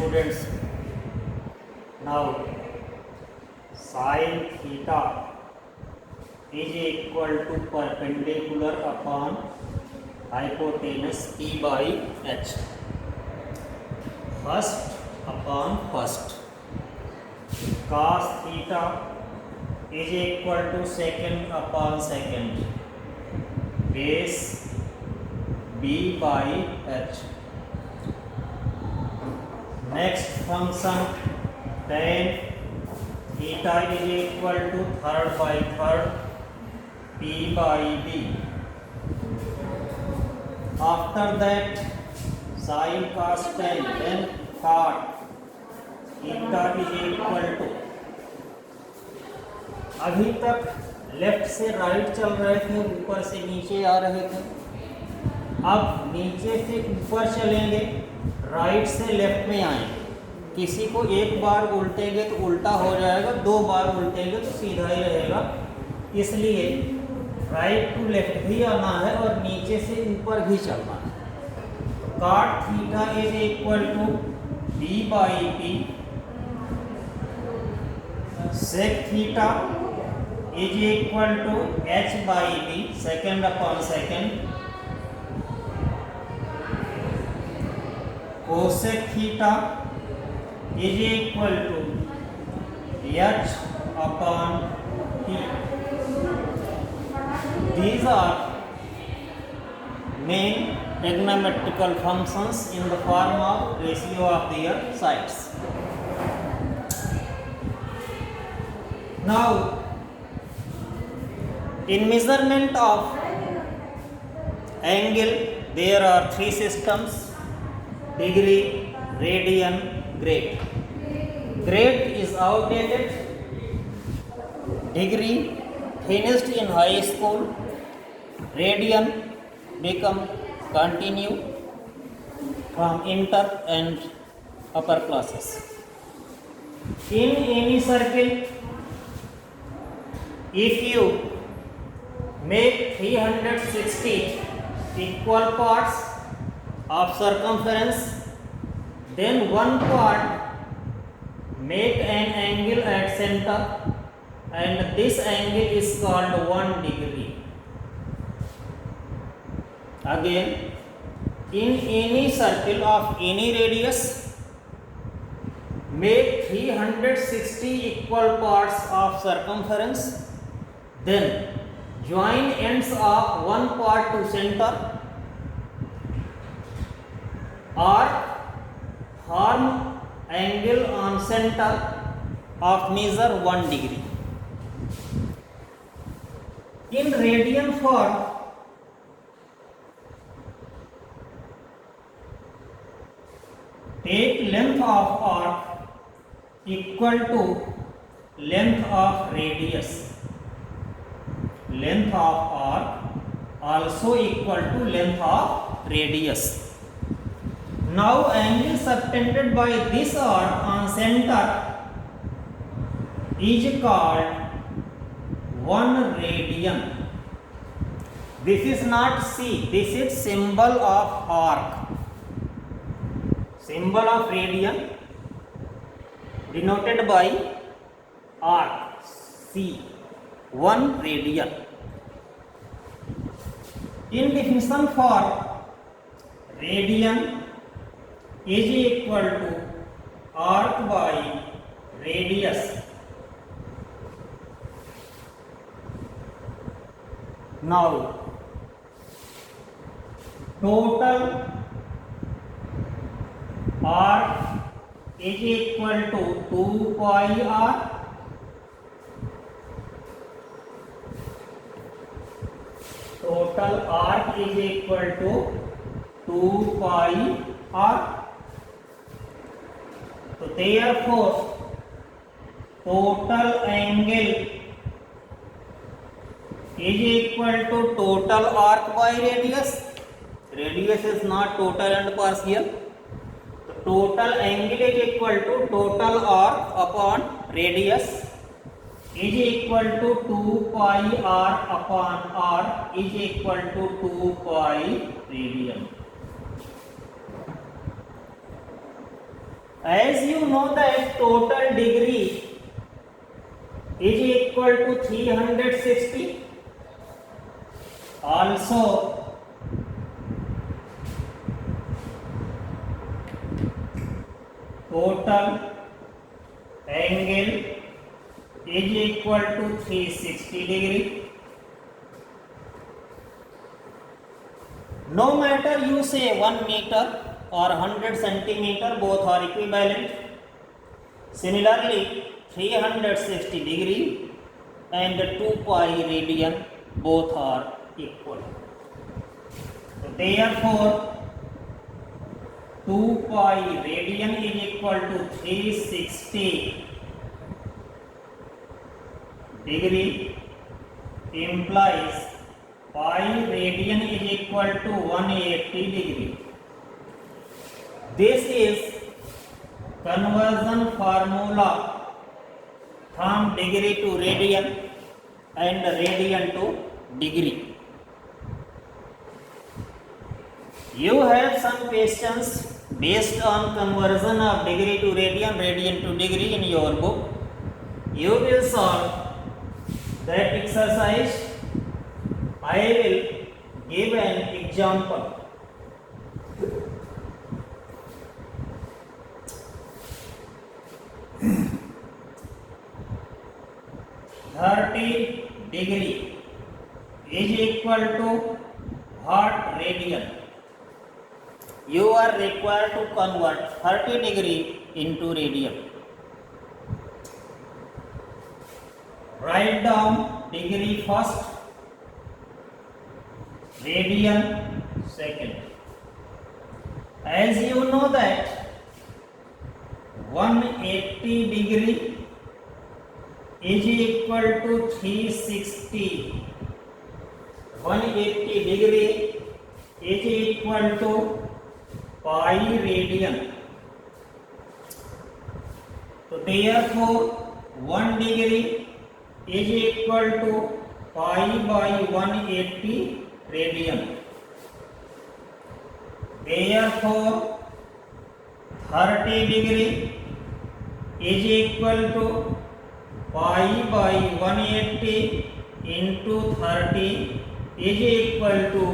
students, now sin theta is equal to perpendicular upon hypotenuse P by H. First upon first. Cos theta is equal to second upon second. Base B by H. Next function tan theta is equal to third by third P by B. After that sin cos tan, then cot theta is equal to, अभी तक left से right चल रहे थे, ऊपर से नीचे आ रहे थे। अब नीचे से ऊपर चलेंगे, राइट से लेफ्ट में आएंगे। किसी को एक बार उल्टेंगे तो उल्टा हो जाएगा, दो बार उल्टेंगे तो सीधा ही रहेगा। इसलिए राइट टू लेफ्ट भी आना है और नीचे से ऊपर भी चलना है। Cot theta is equal to b by p, sec theta is equal to h by b, second upon second. Cosec theta is equal to h upon t. These are main trigonometrical functions in the form of ratio of their sides. Now, in measurement of angle, there are three systems: degree, radian, grade. Grade is outdated. Degree finished in high school. Radian become continue from inter and upper classes. In any circle, if you make 360 equal parts of circumference, then one part make an angle at center, and this angle is called 1 degree. Again, in any circle of any radius, make 360 equal parts of circumference, then join ends of one part to center, or form angle on center of measure 1 degree. In radian form, take length of arc equal to length of radius. Length of arc also equal to length of radius. Now angle subtended by this arc on center is called 1 radian. This is not C, this is symbol of arc. Symbol of radian denoted by arc, C, 1 radian. In definition for radian is equal to arc by radius. Now, total arc is equal to 2 pi r. Total arc is equal to 2 pi r. So therefore, total angle is equal to total arc by radius. Radius is not total and partial. So total angle is equal to total arc upon radius is equal to 2 pi r upon r is equal to 2 pi radian. as you know that total degree is equal to 360, also total angle is equal to 360 degree. No matter you say 1 meter or 100 centimeter, both are equivalent. Similarly, 360 degree and 2 pi radian both are equal. So therefore 2 pi radian is equal to 360 degree implies pi radian is equal to 180 degree. This is conversion formula from degree to radian and radian to degree. You have some questions based on conversion of degree to radian, radian to degree in your book. You will solve that exercise. I will give an example. Thirty degree is equal to what radian? You are required to convert 30 degree into radian. Write down degree first, radian second. As you know that 180 degree is equal to 360. 180 degree is equal to pi radian. So therefore 1 degree is equal to pi by 180 radian. Therefore 30 degree is equal to pi by 180 into 30 is equal to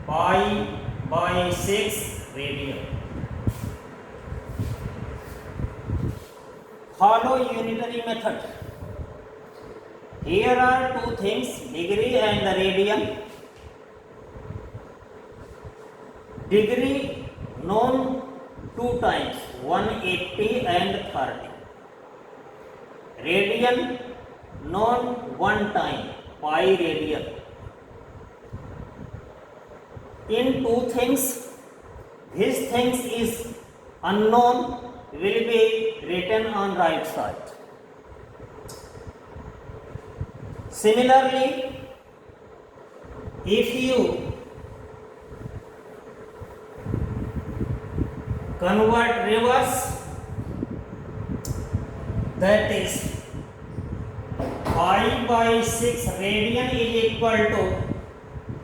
pi by 6 radian. Follow unitary method. Here are two things, degree and radian. Degree known two times, 180 and 30. Radian known one time, pi radian. In two things, these things is unknown will be written on right side. Similarly, if you convert reverse, that is pi by 6 radian is equal to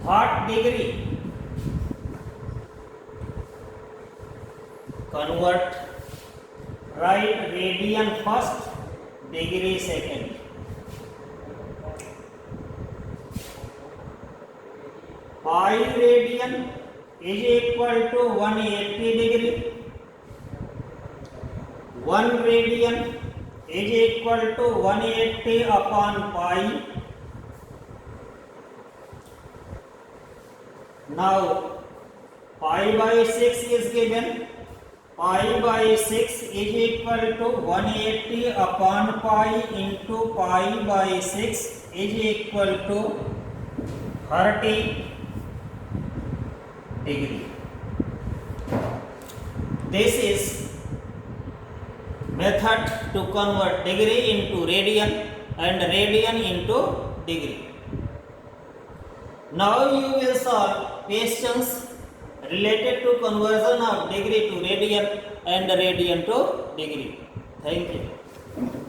what degree? Convert, write radian first, degree second. Pi radian is equal to 180 degree. 1 radian is equal to 180 upon pi. Now pi by 6 is given. Pi by 6 is equal to 180 upon pi into pi by 6 is equal to 30 degree. This is method to convert degree into radian and radian into degree. Now you will solve questions related to conversion of degree to radian and radian to degree. Thank you.